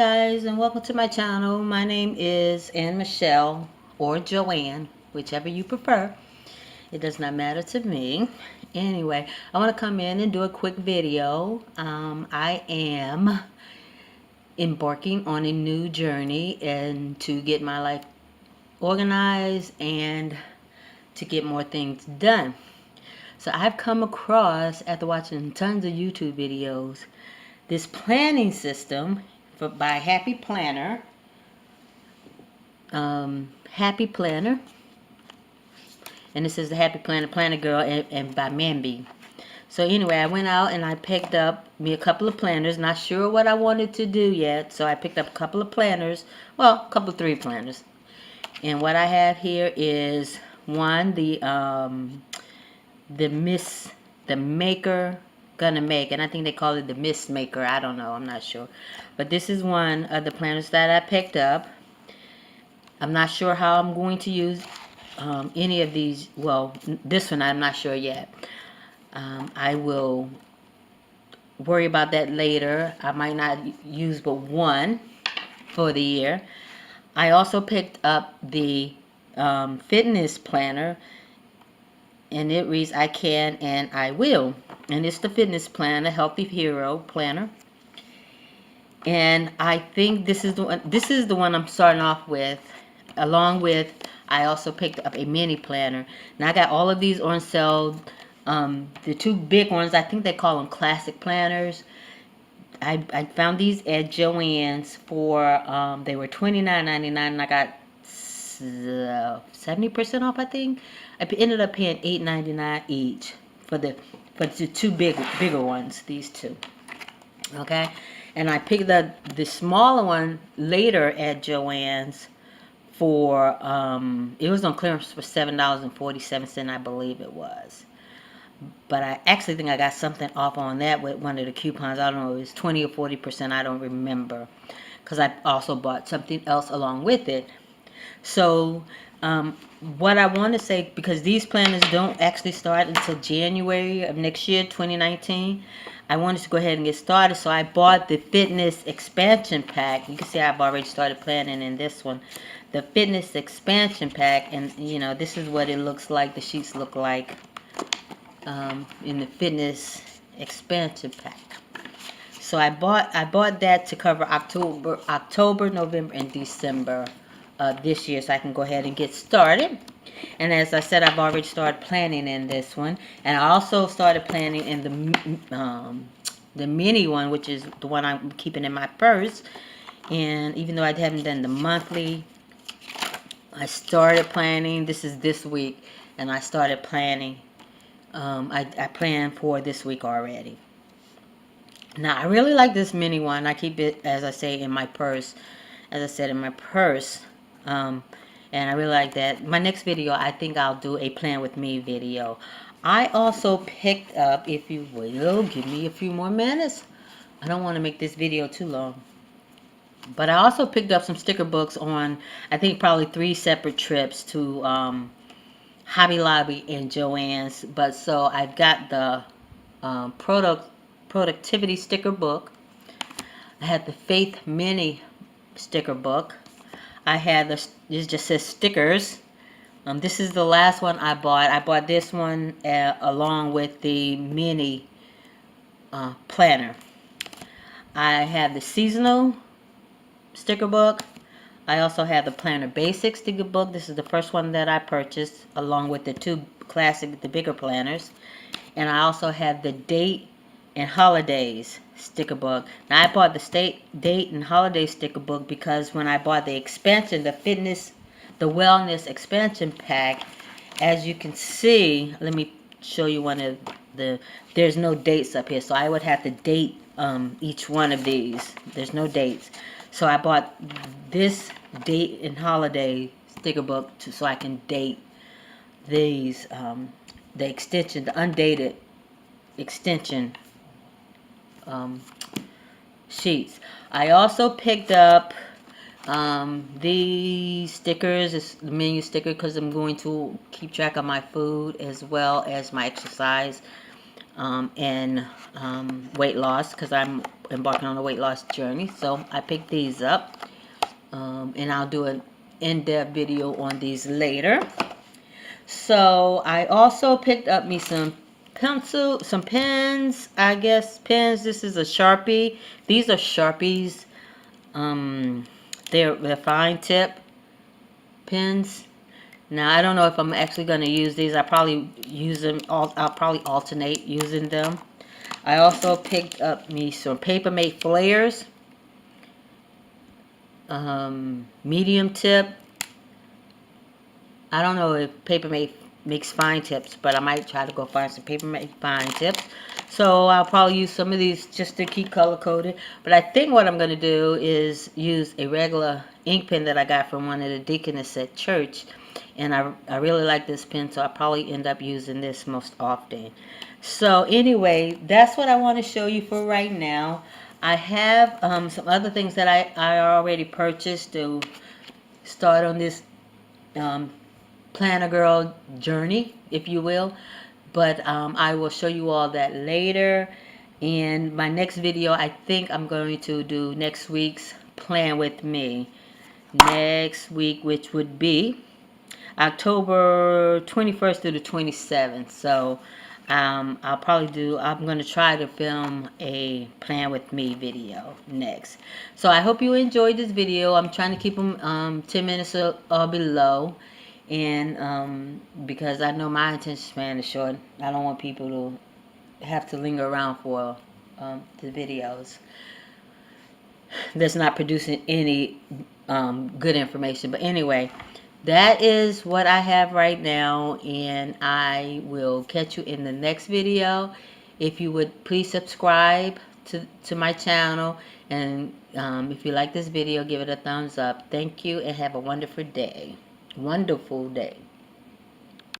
guys, and welcome to my channel. My name is Ann Michelle, or Joanne, whichever you prefer. It does not matter to me. Anyway, I want to come in and do a quick video. I am embarking on a new journey and to get my life organized and to get more things done. So I've come across, after watching tons of YouTube videos, this planning system by Happy Planner. Happy Planner. And this is the Happy Planner, Planner Girl, and by Mambi. So anyway, I went out and I picked up me a couple of planners. Not sure what I wanted to do yet, so I picked up a couple of planners. Well, a couple of 3 planners. And what I have here is one, the Maker Gonna Make, and I think they call it the Mist Maker. I don't know, I'm not sure. But this is one of the planners that I picked up. I'm not sure how I'm going to use any of these. Well, this one I'm not sure yet. I will worry about that later. I might not use but one for the year. I also picked up the fitness planner, and it reads I can and I will, and it's the fitness planner, Healthy Hero planner. And I think this is the one I'm starting off with. Along with, I also picked up a mini planner. Now I got all of these on sale. The 2 big ones, I think they call them classic planners. I found these at Joann's for they were $29.99, and I got 70% off. I think I ended up paying $8.99 each for the 2 bigger ones. These 2, okay. And I picked up the smaller one later at Joann's for it was on clearance for $7.47, I believe it was. But I actually think I got something off on that with one of the coupons. I don't know, it was 20 or 40%, I don't remember, because I also bought something else along with it. So what I want to say, because these planners don't actually start until January of next year, 2019, I wanted to go ahead and get started. So I bought the fitness expansion pack. You can see I've already started planning in this one. The fitness expansion pack, and you know, this is what it looks like. The sheets look like in the fitness expansion pack. So I bought that to cover October, November, and December this year, so I can go ahead and get started. And as I said, I've already started planning in this one, and I also started planning in the mini one, which is the one I'm keeping in my purse. And even though I haven't done the monthly, I started planning. This is this week, and I started planning. I planned for this week already. Now, I really like this mini one. I keep it, as I say, in my purse. As I said, in my purse. And I really like that. My next video, I think I'll do a plan with me video. I also picked up, if you will, give me a few more minutes. I don't want to make this video too long. But I also picked up some sticker books on, I think, probably 3 separate trips to Hobby Lobby and Joann's. But so I've got the productivity sticker book. I had the Faith Mini sticker book. I had this just says stickers. This is the last one I bought. I bought this one along with the mini planner. I have the seasonal sticker book. I also have the Planner Basics sticker book. This is the first one that I purchased, along with the 2 classic, the bigger planners. And I also have the Date and Holidays sticker book. Now, I bought the Date and Holiday sticker book because when I bought the expansion, the wellness expansion pack, as you can see, let me show you one of there's no dates up here, so I would have to date each one of these. There's no dates. So I bought this Date and Holiday sticker book so I can date these, the extension, the undated extension sheets. I also picked up these stickers. It's the menu sticker because I'm going to keep track of my food as well as my exercise. and weight loss, because I'm embarking on a weight loss journey. So I picked these up, and I'll do an in-depth video on these later. So I also picked up me some pens, I guess pens. This is a Sharpie. These are Sharpies. They're fine tip pens. Now I don't know if I'm actually going to use these. I probably use them. I'll probably alternate using them. I also picked up me some Papermate flares. Medium tip. I don't know if Papermate makes fine tips, but I might try to go find some Papermate fine tips. So I'll probably use some of these just to keep color coded. But I think what I'm going to do is use a regular ink pen that I got from one of the deaconess at church. And I really like this pen, so I'll probably end up using this most often. So anyway, that's what I want to show you for right now. I have some other things that I already purchased to start on this Planner Girl journey, if you will. But I will show you all that later. And my next video, I think I'm going to do next week's Plan With Me. Next week, which would be October 21st to the 27th. So I'm going to try to film a Plan With Me video next. So I hope you enjoyed this video. I'm trying to keep them 10 minutes or below. And because I know my attention span is short, I don't want people to have to linger around for the videos that's not producing any good information. But anyway, that is what I have right now, and I will catch you in the next video. If you would please subscribe to my channel, and if you like this video, give it a thumbs up. Thank you, and have a wonderful day. Wonderful day.